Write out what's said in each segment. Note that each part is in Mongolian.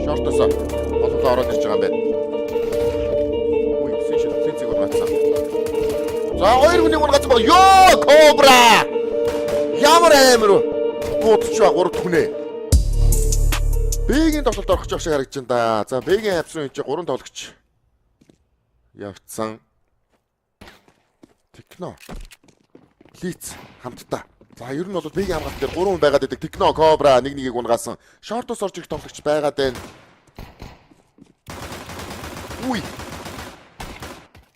Шортосоо болоо ороод ирж байгаа юм байна. Үй, сэнцэг ургацсан. За, хоёр хүний ургацсан баг. Ёо, Кобра! Ямар амир уу? Гутч ба 3 түнэ. Бэгийн тоглолт орох гэж харагдаж байна да. За, Бэгийн апс руу энэ 3 тоглогч явцсан. Техно. Лиц хамтдаа. За, ер нь бол Бэгийн хамгаалт дээр 3 хүн байгаад байдаг. Техно, Кобра нэг-нэгийг унгаасан. Шортос орж ирэх тоглогч байгаад байна. Уй.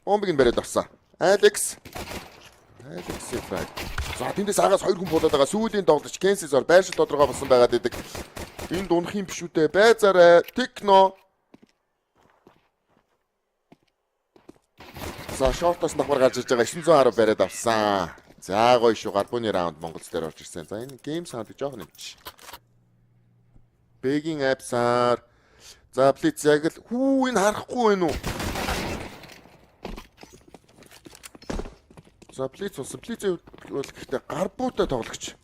Бомбыг нь бариад авсан. Алекс фраг. За, тэндээс агаас 2 хүн болоод байгаа. Сүүлийн тоглогч Кенсисор байршил тодорхой болсон байгаад байдаг. Энд унах юм биш үү те. Байзаарай. Техно. За, шортоос давхар гарч ирж байгаа 910 бариад авсан. За, гоё шүү. Гарбууны раунд Монголч дээр орж ирсэн. За, энэ гейм саунд жоох нэмч. Бэгийн апсаар. За, Блиц яг л энэ харахгүй байна уу? За, Блиц болсон. Блиц бол гэхдээ гарбуутай тоглогч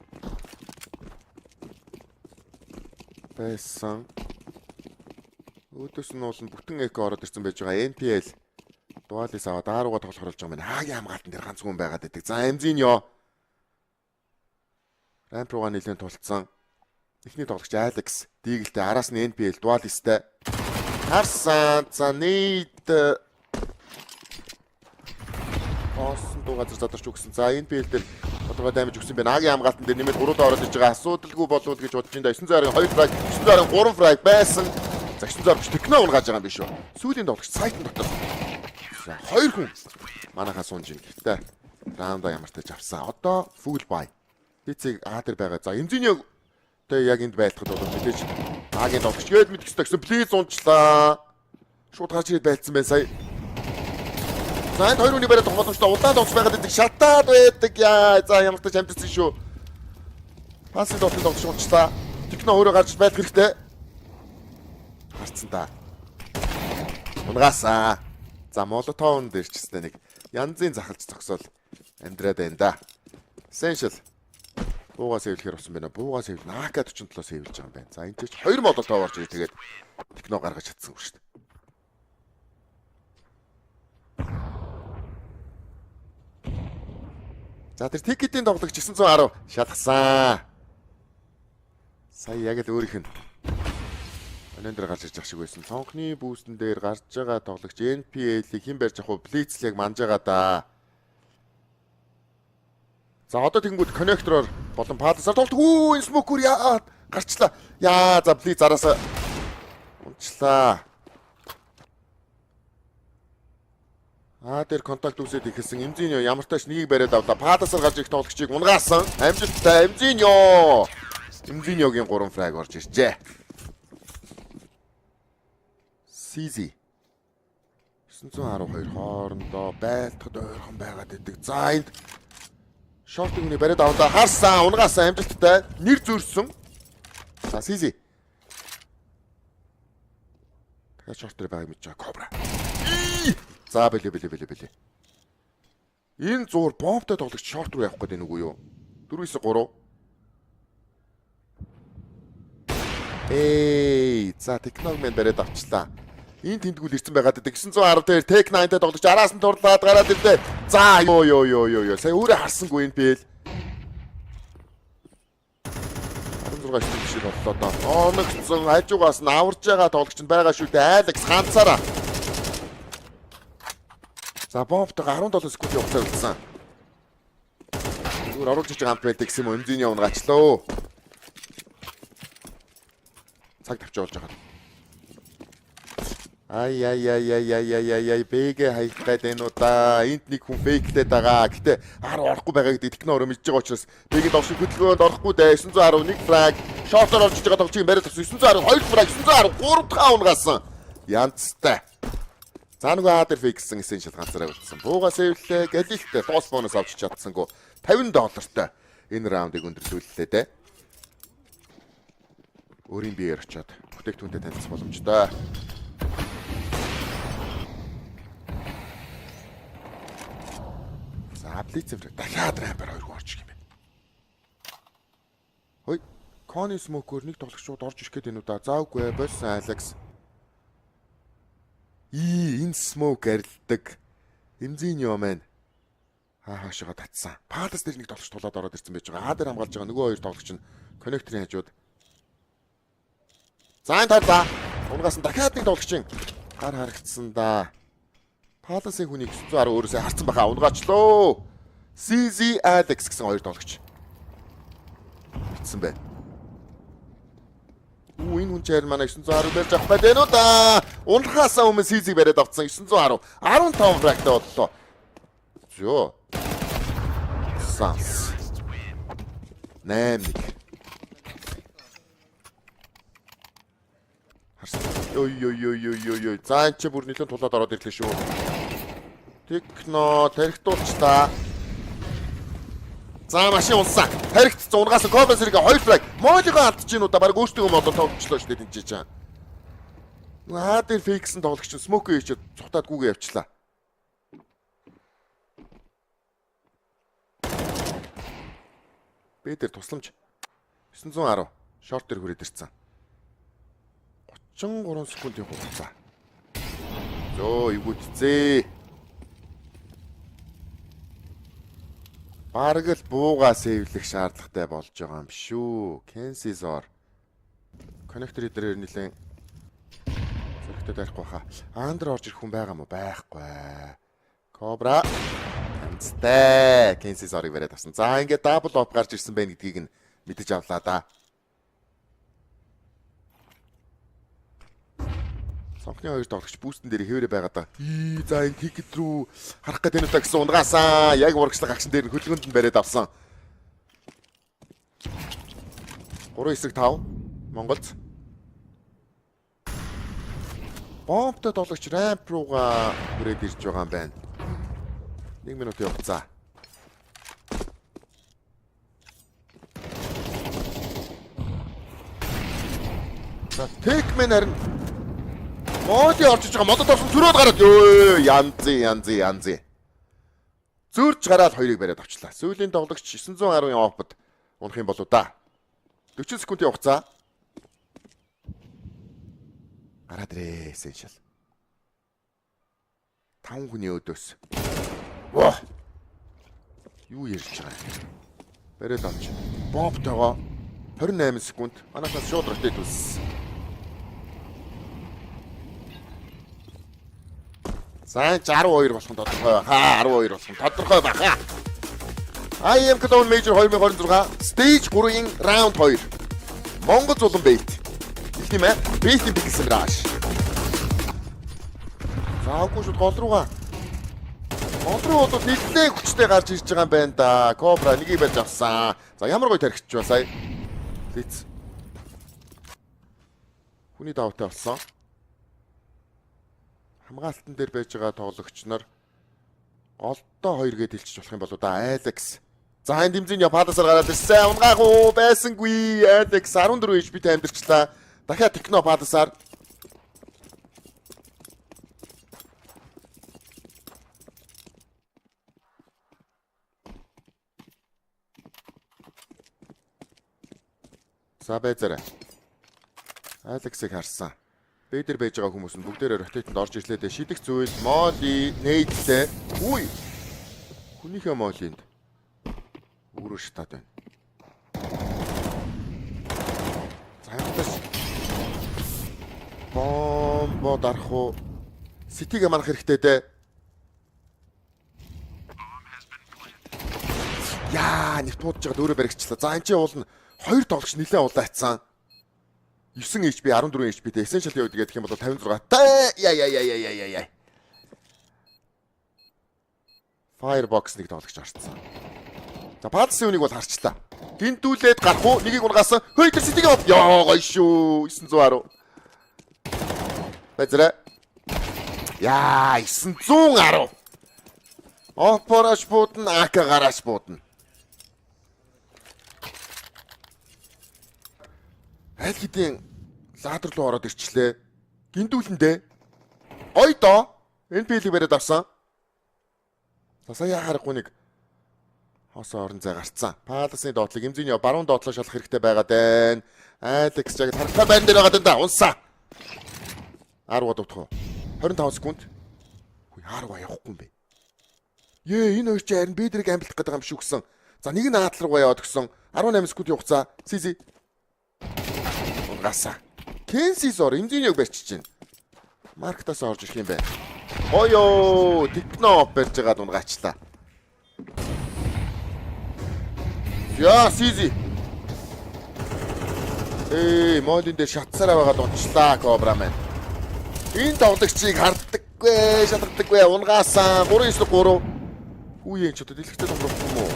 байсан. Өөдөөс нь бол бүтэн эко ороод ирсэн байж байгаа. NPL дуалис аваад аарууга тоглох оруулж байгаа юм. Хагийн хамгаалтан дээр ганц хүн байгаад байдаг. За, Эмзиньо. Рамп руугаа нэлээд тулцсан. Эхний тоглогч Алекс. Дигэлтэй араас нь NPL дуалистай. Харсан. За, нийт Осон дуу газар задарч өгсөн. За, NPL дээр тодорхой даймж өгсөн байна. Агийн хамгаалтан дээр нэмээд 3 доо ороод ирж байгаа. Асуудалгүй болов гэж бодож байна. 902 фраг, 903 фраг байсан. За, 900 техно унгааж байгаа юм биш үү? Сүүлийн тоглогч сайтн дотор. За, 2 хүн манайхаа сунж ин. Гэхдээ раунда ямар тач авсан. Одоо full buy. Бицэг дээр байгаа. За, Эмзиньо тэ яг энд байлтахад бол мэдээж Агийн тоглогч гээд мэдэх хэрэгтэй гэсэн. Плиз унчлаа. Шууд гарч ирээд байлцсан байна сая. За, энэ 2 хүний бариад боломжтой удаан тоглож байгаад байдаг. Шатаад байдаг яа. За, ямар тач амтсан шүү. Пассыг тоглож унчлаа. Техно өөрөө гарч байх хэрэгтэй. Харцсан та. Унгаасаа. За, молотовн дээр ч гэсэн нэг янзын захалж зогсоол амьдраад байна да. Essential. Буугаас эвлэхээр болсон байна. Буугаас эвлэн AK-47-оос эвлэж байгаа юм байна. За, энэ ч 2 молотов орж ирээ. Тэгээд техно гаргаж чадсан шүү дээ. За, тэр тикетийн тоглогч 910 шалгасан. Сая яг л өөрийнх нь өнөөдөр гарч ирж байгаа шиг байсан. Цонхны бүүстэн дээр гарч байгаа тоглогч NPL-ийг хэн барьж авах вэ? Blitz яг манж байгаа да. За, одоо тэнгууд коннектороор болон паадасаар тоглолт. Энэ смокер яа гарчлаа. Яа, за Blitz араасаа унчлаа. Тэр контакт үсээд ихэлсэн. Эмзиньо ямар тааш нэгийг бариад авлаа. Паадасаар гарч ирэх тоглогчийг унгаасан. Амжилттай Эмзиньо. Эмзиньогийн 3 фраг орж иржээ. Сизи 912 хоорондоо байлтахад ойрхон байгаад идэг. За, энд шортыг нь бариад авлаа. Харсан, унгаасан амжилттай. Нэр зөрсөн. За, Сизи. Тэгэхээр шортер байгааг мэдж байгаа Кобра. За, бэлээ. Энэ зур бомбтой тоглогч шорт руу явах гэдэг нүг үү юу? 4-9-3. За, технологи бариад авчлаа. Энэ тэмдгүүл ирсэн байгаад байдаг. 910 дээр Tech 9-тай тоглогч араас нь турлаад гараад ирлээ. За, ёо. Сая өөрөө харсангүй энэ бэл. 16 шиг боллоо доо. Оногцсон хажуугаас нь аварж байгаа тоглогч нь байгаа шүү дээ. Алекс ганцаараа. За, бомбтойгоо 17 секунд явцаар үлдсэн. Зүгээр оруулж байгаа хамт байдаг гэсэн юм. Эмзиньо унгаачлаа. Цаг тавьж болж байгаа. Ай. Бэгэ хайхтай дээ да. Энд нэг хүн фейктэй байгаа. Гэтэ 10 орохгүй байгаа гэдэг техно өөрөө мэдж байгаа учраас бэгэд овшин хөдөлгөөнд орохгүй дээ. 911 фраг. Шортоор орж иж байгаа тоглогчийн бариад авсан. 912 фраг, 913 дахь унгаасан. Янцтай. За, нөгөө дээр фейксэн Essential ганцаараа үлдсэн. Буугаас эвлээ. Галилтэй босс бонус авч чадсангүй. $50 энэ раундыг өндөрлүүллээ дээ. Өөрийн биеэр очиод бүтээгдэхүүнтэй танилцах боломжтой. За, Blitz дахиад рампаар 2 хүн орчих юм байна. Хөөе. Кони смокер нэг тоглогчууд орж ирэх гээд байна уу да. Заавгүй болсон Алекс. Энэ смок арилдаг. Эмзийн юм байна. Хаашаа татсан. Палас дээр нэг тоглогч тулаад ороод ирсэн байж байгаа. Дээр хамгаалж байгаа нөгөө хоёр тоглогч нь коннекторын хажууд. За энэ тарлаа. Унгаас нь дахиад нэг тоглогчийн гар харагдсан да. Паласын хүнийг 910 өөрөөсөө харсан баха. Унгаачлоо. CZ Alex гэсэн хоёр тоглогч. Битсэн байна. Энэ хүн чаар манай 910 барьж авах байх байна уу да. Унахаасаа өмнө CZ бариад авцсан 910. 15 фрагтай боллоо. Зөө. Санс. 8-1. Харсан. Ой. За энэ ч бүр нэлээд тулаад ороод ирлээ шүү. Техно тархитуулчлаа. За машин унсан. Тархитцсан унгаас Кобас хэрэг 2 фраг. Моолиго алдчих юм уу да. Бараг өөртөө модоо тоглочлоо шүү дээ энэ чинь. Наа дээр фейксэн тоглогч смоки хийчихэд цухтаад гүгээ явчлаа. Бэ дээр тусламж 910 шорт дээр хүрээд ирсэн. 33 секундын хугацаа. Зөө ивгүтцээ. Бараг л буугаа сейвлэх шаардлагатай болж байгаа юм шүү. Кенсизор. Коннектор дээр нэлээд зөрөгтэй тарихгүй хаа. Андер орж ирэх хүн байгаа мó байхгүй. Кобра. Амцтай. Кенсизорыг бариад авсан. За ингээд дабл оп гарч ирсэн байх гэдгийг нь мэдэж авлаа да. Сонхны хоёр тоглогч бүүстэн дээр хэвээрээ байгаа да. За энэ тикет рүү харах гэдэг нь та гэсэн унгаасаа яг урагшлах акшн дээр хөлгөнд нь бариад авсан. 3-5 Монголд. Бомбтой тоглогч рамп руугаа хүрээд ирж байгаа юм байна. 1 минут явцгаа. За текмен харин Моди орж иж байгаа. Модод орсон зөрөөд гараад ёо янзи. Зөрж гараад хоёрыг бариад авчлаа. Сүүлийн тоглогч 910-ын опд унах юм болоо да. 40 секундын хугацаа. Гараад ирээ эсэншэл. 5 хүний өдөөс. Ваа. Юу ярьж байгаа юм. Бариад авч. Бомбтойгоо 28 секунд. Манайхаас шууд ротейт үлссэн. За 62 болох нь тодорхой баха. 12 болох нь тодорхой баха. IM Clone Major 2026 Stage 3-ийн раунд 2. Монгол зулан бейт. Их тийм ээ. Бейтийн бигсэн раш. Заагүй шууд гол руугаа. Гол руу бол нэлээд хүчтэй гарч ирж байгаа юм байна да. Кобра нэгийг барьж авсан. За ямар гоё тархич ба сая. Лиц. Хүний давтай болсон. Хамгаалтан дээр байж байгаа тоглогч нар голдоо 2 гээд хэлчих болох юм болоо да. Алекс. За энэ дэмзийн Япадасаар гараад ирсэн. Унгаах уу байсангүй. Алекс 14 HP-тэй амьдэрчлаа. Дахиад Техно Падасаар. За байзаарай. Алексыг харсан. Бэдэр байж байгаа хүмүүс нь бүгдээрээ ротейтэнд орж ирлээ дээ. Шидэх зүйл моли нейдлээ. Үгүй. Хүнийхээ молинд өөрөө штат байна. За хэмтээс бомбо дарах уу? Ситигээ манах хэрэгтэй дээ. Яа, нэг туудж байгаад өөрөө баригчлаа. За энэ чинь уул нь 2 тоглогч нэлээд улаацсан. 9 HP 14 HP-тэй essential яваад гэх юм бол 56-тай. Яа. Firebox нэг тоглогч орцсон. За Падсын үнийг бол харчлаа. Гинтүүлээд гарах уу? Нэгийг унгасан. Хөөе тэр сэтиг аваад. Яа гоё шүү. 910. Базара. Яа 910. Опораш буудна, АК гараж буудна. Аль хэдийн ладер руу ороод ирчлээ. Гиндүүлэндээ. Ой доо. NPL-ийг бариад авсан. За сая харахгүй нэг Осоо орон зай гарцсан. Паласны доотлог эмзэний баруун доотлоо шалах хэрэгтэй байгаад байна. Алекс яг тархтаа байна дээр байгаа даа. Унсаа. 10 удавтах уу? 25 секунд. Хүй 10 явахгүй юм бэ. Энэ хоёр чи харин бидрийг амжилтах гэдэг юм шүү гэсэн. За нэг нь наадлал руу яваад өгсөн. 18 секунд хугацаа. Сизи. Унгасаа. Кенсисор эмзэнийг барьчих чинь. Марктаас орж ирэх юм байна. Ойё, техно барьж байгаад унгаачлаа. Яа, Сизи. Молин дээр шатсараа байгаад унчлаа Кобра маань. Энэ тоглогчийг харддаггүй, шатдаггүй, унгаасан. 3-9-3. Хүүе ч одоо дэлгэцтэй тоглох юм уу?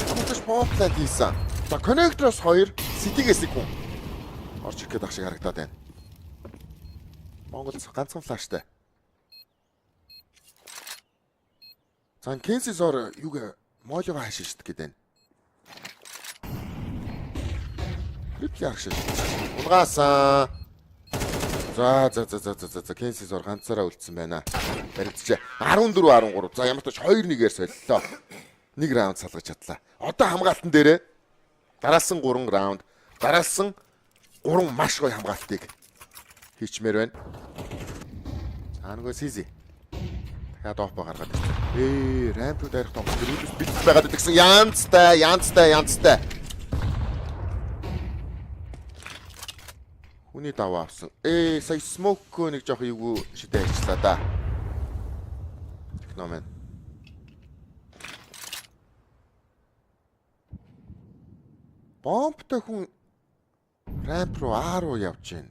Хамташ помпланд хийсэн. За коннектороос 2, ситигээс 1 хүн. Орж ирэх гэдэг шиг харагдаад байна. Монгол ганцхан флаштай. За Кенсисор юуг моолиго хаашаа шít гэдэг байна. Рипли харагшаа шít. Унгаасан. За Кенсисор ганцаараа үлдсэн байна. Баригдчихэ. 14-13. За ямар ч 2-1-ээр солилоо. 1 раунд салгаж чадлаа. Одоо хамгаалтан дээрээ дараалсан 3 раунд, дараалсан 3 маш гоё хамгаалтыг хийчмээр байна. Нөгөө Сизи. Дахиад оф гаргаад ирсэн. Рампууд арих тоглох дөрөвс бит байгаад гэсэн янзтай. Хүний даваа авсан. Сая смок нэг жоох юу шидэ ажиллаа да. Техномен. Бомбтой хүн рамп руу А руу явж байна.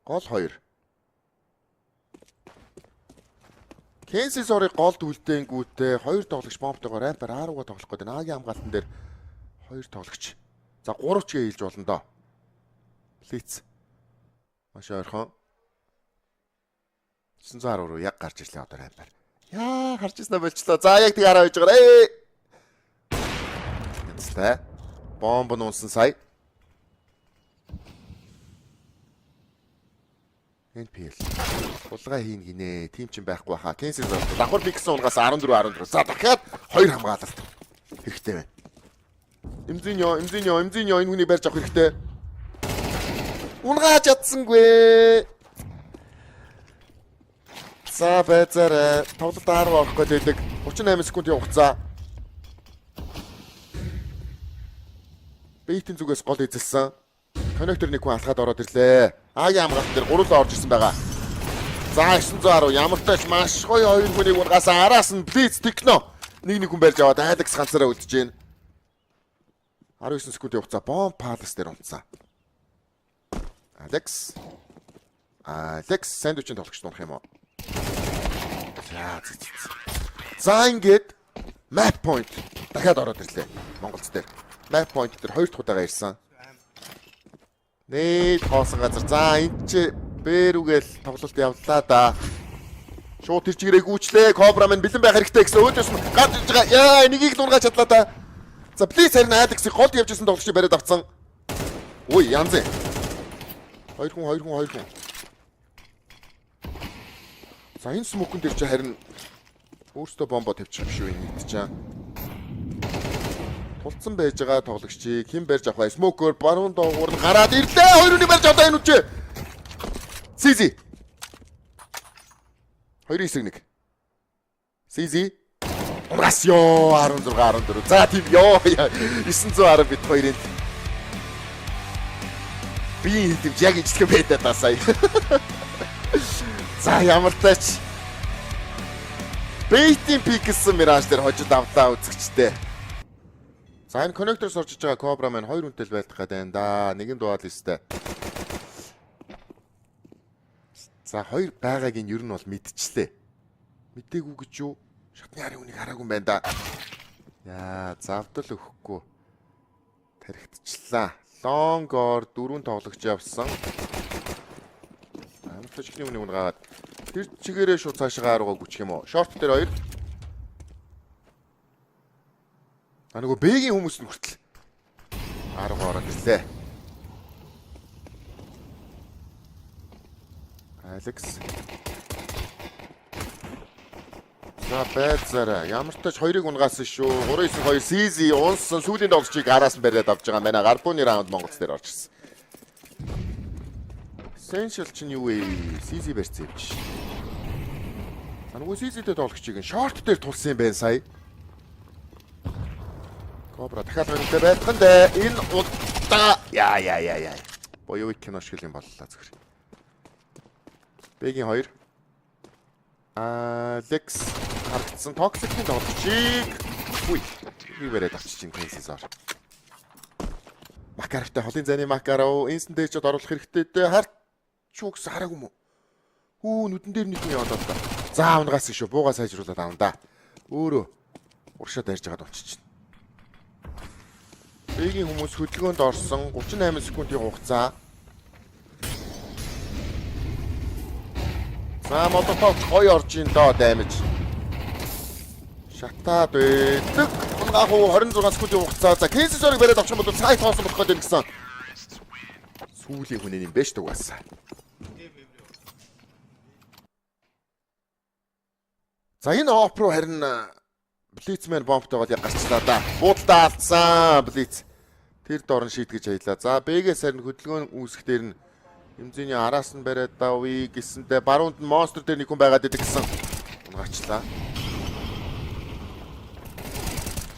Гол 2. Кенсисорыг голд үлдээнгүүтээ 2 тоглогч бомбтойгоор рампаар А руугаа тоглох гэдэг. Агийн хамгаалтан дээр 2 тоглогч. За 3 ч гээ хэлж болно доо. Плиц. Маш ойрхон. 910 руу яг гарч ирлээ одоо рампаар. Яа, гарч ирснэ болчлоо. За яг тийг хараа байж байгаа.Энцтэй. Бомб нуунсан сая. NPL. Булгаа хийн гинэ. Тим чин байхгүй хаа. Кенсис давхар пиксэн унгаас 14-14. За дахиад 2 хамгаалалт хэрэгтэй байна. Эмзиньо энэ хүний барьж авах хэрэгтэй. Унгааж чадсангүй. За байцаарай. Тоглолт 10 орох гэдэг. 38 секундын хугацаа. Бейтэн зүгээс гол эзэлсэн. Коннектор нэг хүн алхаад ороод ирлээ. Агийн хамгаалт дээр 3 л орж ирсэн байгаа. За 910 ямар тач маш гоё 2 хүнийг унгаасан. Араас нь Блиц Техно нэг хүн барьж аваад Алекс ганцаараа үлдэж байна. 19 секундын хугацаа бомб палас дээр унтсан. Алекс сэндвичийн тоглогч дунах юм уу? За ингээд map point дахиад ороод ирлээ. Монголц дээр. Map point дээр 2 дахь удаага ирсэн. Нээд хоосон газар. За энэ ч бэрүүгээл тоглолт явлаа да. Шууд тэр чигээрээ гүйчлээ. Кобра минь бэлэн байх хэрэгтэй гэсэн өөдөөс нь гад ирж байгаа. Яа, нэгийг л унгааж чадлаа да. За плиз харин Алекс-ийг голд явж исэн тоглогчийг бариад авцсан. Ой, янз. 2 хүн. За энэ смокон дээр чи харин өөртөө бомбо тавьчих биш үү мэдчихэе. Тулцсан байж байгаа тоглогчийг хэн барьж авах вэ? Смокер баруун доогуур нь гараад ирлээ. 2-ны барьж одоо энэ үчээ. Сизи. 2-9-1. Сизи. Расё 16-14. За тийм ёо 910 бит 2-ын. Би хэдэмж яг ижлэх байдаг та сая. За ямар тач. Бейтийн пиксэн мираж дээр хожид авлаа үзэгчтэй. За энэ коннекторс орж иж байгаа Кобра маань 2 үнэтэй байлдах гэдэг да. Нэгэн дуаал өстэй. За 2 байгааг нь ер нь бол мэдчихлээ. Мэдээгүй гэж юу? Шатны харин үнийг хараагүй юм байна да. Яа, завдал өгөхгүй. Тархитчлаа. Лонгор 4 тоглогч явсан. Амтч ихний үнийг унгаад тэр чигээрээ шууд цаашаа руугаа гүчих юм уу? Шорт дээр 2. Нөгөө Б-ийн хүмүүс нь хүртэл 10 ороод ирлээ. Алекс. За байцаараа ямар ч тач 2-ыг унгаасан шүү. 3-9-2 CZ унсан сүүлийн тоглолчийг араас нь бариад авч байгаа. Манай гарбууны раунд Монголц дээр орж ирсэн. Essential чинь юу вэ? CZ барьц явж. Нөгөө CZ-тэй тоглогчийг шорт дээр тулсан юм байна сая. Кобра дахиад хөнтэй байх нь дээ. Энэ удаа яа. Боёвик кино шиг юм боллоо зөвхөр. Бэгийн 2. Лекс харагдсан токсикний тоглогчийг юу бариад авчих юм кейсээр. Макаровтай холын зайны Макаров инстэнт дэйчд оруулах хэрэгтэй дээ. Харт чүгс хараагүй мө. Нүдэн дээр нэг юм яваад байна. За унгаас шүү. Буугаа сайжруулаад аав да. Өөрөө уршаа дайрж байгаад очиж чинь. Бэгийн хүмүүс хөдөлгөөнд орсон 38 секундын хугацаа. За мототок гоё орж ин доо даймж. Шатаад байдаг. Унгахуу 26 секундын хугацаа. За кейсэрийг бариад авчих юм бол сайт хоосон болох гэдэг гэсэн. Сүүлийн хүн юм биш дугаасаа. За энэ оп руу харин Блицмен бомбтойгоо гарчлаа да. Буудалтай алдсан Блиц. Тэр дорн шийтгэж аялаа. За Б-гээс харин хөдөлгөөн үүсгэх дээр нь Имзиний араас нь бариад давъя гэсэндээ баруунд нь монстр дээр нэг хүн байгаад идэг гэсэн. Унгаачлаа.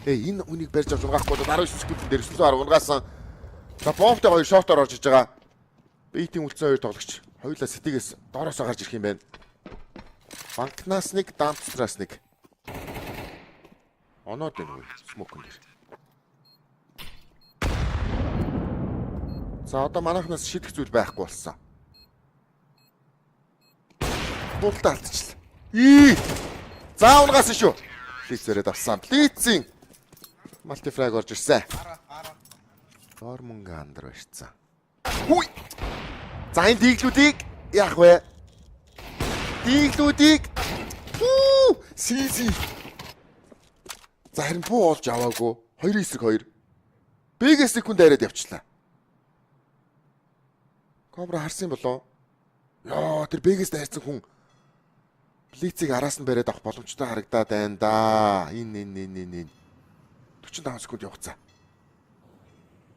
Энэ үнийг барьж авч унгаахгүй 19 секунд дээр 910 унгаасан. За бомбтой хоёр шотоор орж иж байгаа. Бейтийн үлдсэн хоёр тоглогч. Хоёулаа сэтигээс доороосоо гарч ирэх юм байна. Банкнаас нэг, дампстраас нэг. Оноод байна уу? Смокон дээр. За одоо манайхнаас шидэх зүйл байхгүй болсон. Буултаа алдчихлаа. За унгаасан шүү. Блицээрээ давсан. Блицийн мультифраг орж ирсэн. Гормонга андар барьцсан. За энэ диглүүдийг яах вэ? Диглүүдийг CZ. За харин буу олж аваагүй. 2-2. Б-гээс секунд арайд явчлаа. Кобра харсан болоо. Яа, тэр Б-гээс дайрсан хүн Блицийг араас нь бариад авах боломжтой харагдаад байна да. Энэ 45 секунд явцгаа.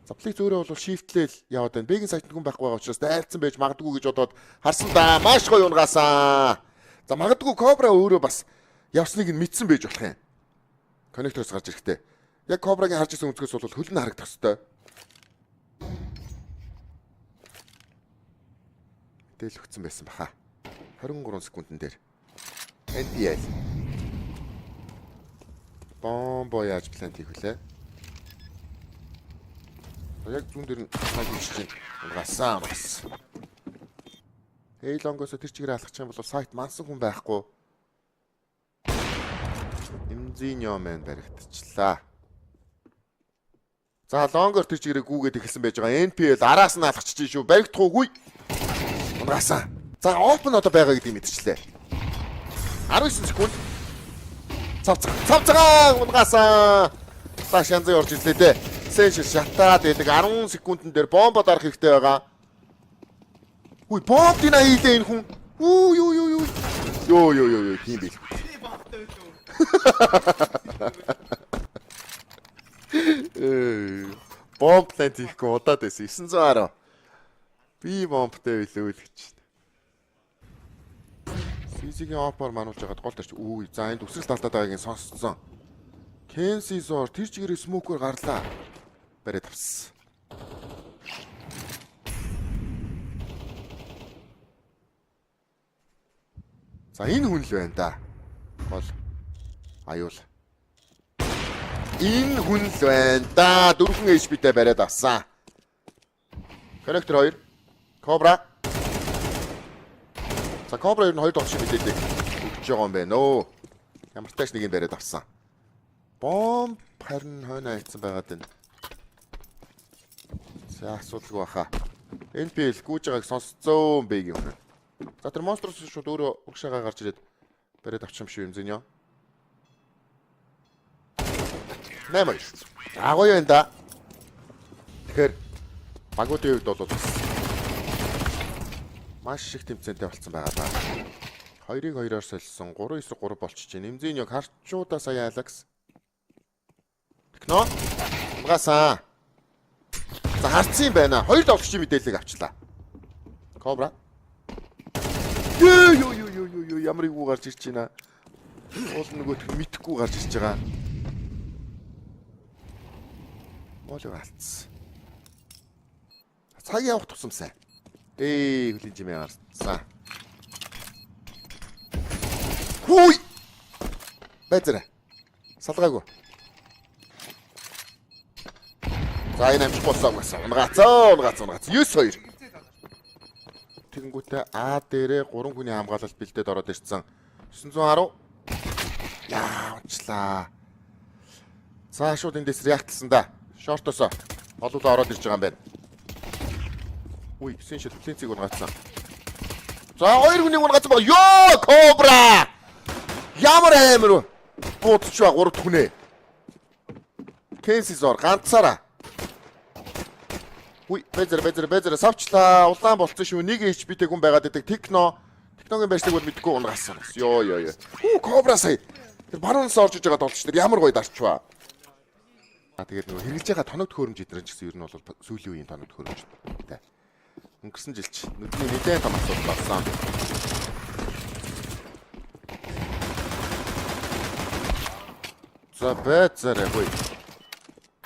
За Блиц өөрөө бол шифтлэл яваад байна. Б-гийн сайтнд хүн байхгүй байгаа учраас дайрцсан байж магадгүй гэж бодоод харсан да. Маш гоё унгаасан. За магадгүй Кобра өөрөө бас явсныг нь мэдсэн байж болох юм. Коннектороос гарч ирэхтэй. Яг Кобрагийн харж ирсэн өнцгөөс бол хөлн харагдах хэвээр. Тэл өгсөн байсан баха. 23 секундын дээр. NPL. Бомбо яаж плант хийх вүлээ? Яг зүүн дээр нь хийж чинь унгасан бас. Лонгоос тэр чигээр алхах юм бол сайт мансан хүн байхгүй. Имзиньо мэн баригдчихлаа. За лонгор тэр чигээрээ гүүгээд эхэлсэн байж байгаа. NPL араас нь алхачих шүү. Баригдахгүй. Унгасан. За open одоо байгаа гэдгийг мэдчихлээ. 19 секунд. Цавцгаа унгасан. За шанзын орж ирлээ дээ. Сеншл шатаад байдаг 10 секундын дээр бомбод арах хэрэгтэй байгаа. Бомб дина хийлээ энэ хүн. Юу тийм бил. Бомб плант хийхгүй удаад байсан 910. Би бомбтой билүү л гэж байна. CZ-ийн опор мануулж байгаад гол тарч. За энд үсрэл талтаад байгааг нь сонсцсон. Кенсизор тэр чигээрээ смокер гарлаа. Бариад авсан. За энэ хүн л байна да. Гол аюул. Энэ хүн л байна да. 4 HP-тэй бариад авсан. Коннектор 2. Кобра. За Кобра ер нь 2 тоглолт мэдээдэг. Өгч байгаа юм байна өө. Ямар ч тааш нэг юм бариад авсан. Бомб харин хойно хайцсан байгаад байна. За асуудалгүй баха. NPL гүйж байгааг сонсцсон Б-гийн хүн. За тэр монстрос шууд өөрөө угшаагаа гарч ирээд бариад авчих юм шиг юм зиньё. 8. Агуу юм да. Тэгэхээр багуудын хувьд бол маш их тэмцээнтэй болцсон байгаа даа. 2-ыг 2-оор солисон. 3-9-3 болчихж байна. Нэмзиньог харчуудаа сая Алекс. Техно. Угаасаа. За харцсан юм байна. 2 давлагчийн мэдээллийг авчлаа. Кобра. Юу ямар игүү гарч ирж байна. Уул нөгөөх мэдхгүй гарч ирж байгаа. Моолыг алдсан. Цаг явах тусамсаа. Хөлийн жимээ гарсан. Хүй! Бэзэрэ. Салгаагүй. За энэ амжих болсон гэсэн. Унгацаа. 9-2. Тэгэнгүүтээ А дээрээ 3 хүний хамгаалалт бэлдээд ороод ирсэн. 910. Яа, унчлаа. За шууд эндээс реактлсан да. Шортосоо. Олуулаа ороод ирж байгаа юм байна. Үгүй, гисэн шил флинцийг унгацсан. За 2 хүнийг унгацсан баг. Ёо, Кобра! Ямар амир вэ? Буудчихва 3 хүнээ. Кенсизор ганцаараа. Үгүй, бэзэр савчлаа. Улаан болцсон шүү. 1 HP-тэй хүн байгаад байдаг. Техногийн байршлыг бол мэдгүй унгасан. Ёо. Кобра сая. Тэр баруунаас орж иж байгаа долч тэр ямар гоё дарчваа. Тэгээд нөгөө хэрэглэж байгаа тоног төхөөрөмж эдгээр ч гэсэн ер нь бол сүүлийн үеийн тоног төхөөрөмж. Тэ. Өнгөрсөн жилч нүдний нэгэн том асуудал болсон. За бэзэр хөөе.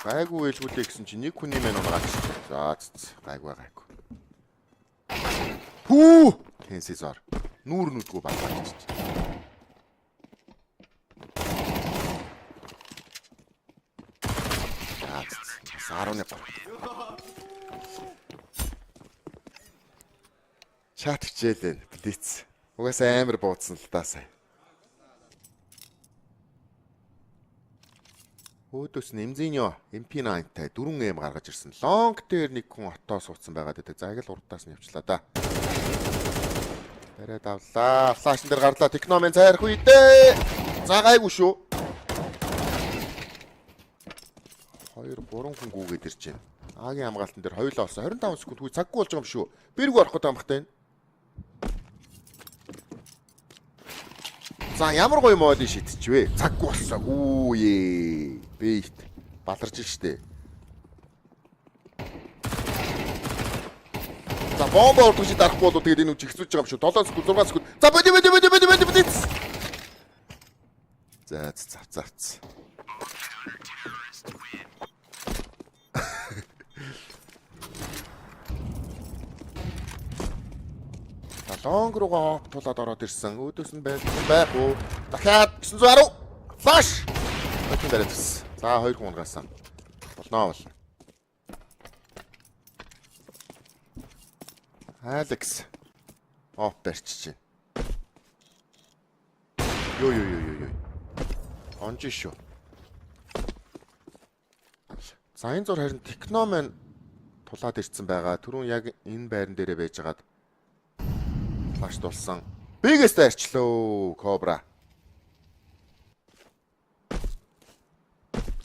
Гайгүй ээлжүүлээ гэсэн чинь 1 хүний мэн унгаад. За гайгүй. Хүү! Кенсизор. Нүүр нүдгүй балгаа гэж. Саарууны гоо. Чат хичээлээ. Блиц. Угаасаа амар буудсан л даа сая. Өөдөөс нэмзиньо MP9-тай 4 эм гаргаж ирсэн. Лонг дээр нэг хүн отоо суудсан байгаад байдаг. За яг л урдаас нь явчлаа да. Барайд авлаа. Флашн дээр гарлаа. Техномен цайрах үедээ. За гайгүй шүү. 2-3 хүн гүгээд ирж байна. Агийн хамгаалтан дээр хоёулаа олсон. 25 секунд хүй цаггүй болж байгаа юм шүү. Бэргүй орох гэдэг юм бахтай. За ямар гоё мод шидчихвэ. Цаггүй болсон. Хүүе. Бэйт. Баларж штэ. За бомб ордогч дарахгүй бол тэгээд энэ үн чигсүүлж байгаа юм шүү. 7 секунд 6 секунд. За боди. За. Лонг руугаа тулаад ороод ирсэн. Өөдөөс нь байх уу? Дахиад 910. Флаш. Батин дээр ирсэн. За 2 хүн унгасан. Болно. Алекс. Барчиж чинь. Ёо. Онж шүү. За энэ зур харин Техномен тулаад ирсэн байгаа. Түрүүн яг энэ байран дээрээ байжгаад флаш дулсан. Бигээс арчлөө Кобра.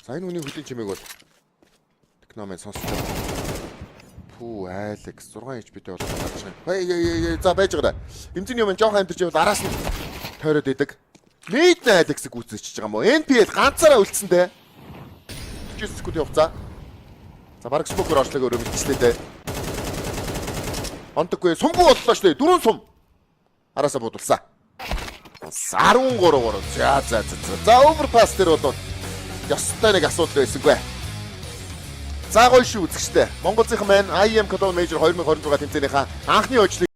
За энэ үний хөлийн чимээг бол Техномен сонсож байна. Пүү Алекс 6 HP-тэй болоод гарч байгаа. За байж байгаа. Эмзэн юм жоохон амтэрч бол араас нь тойроод идэг. Нийт нь Алексыг үүсчихэж байгаа юм уу? NPL ганцаараа үлдсэн дээ. 49 секунд явцаа. За бараг смокер орчлог өөрөө мэдчихлээ дээ. Онтоггүй сумгүй боллоо шүү дээ. 4 сум. Араасаа будулсан. 13. За оверпасс дээр бол ёстой нэг асуудал байсангүй. За гоё шүү үзэгчтэй. Монголынхан маань IM Cologne Major 2026 тэмцээнийхаа анхны хожлыг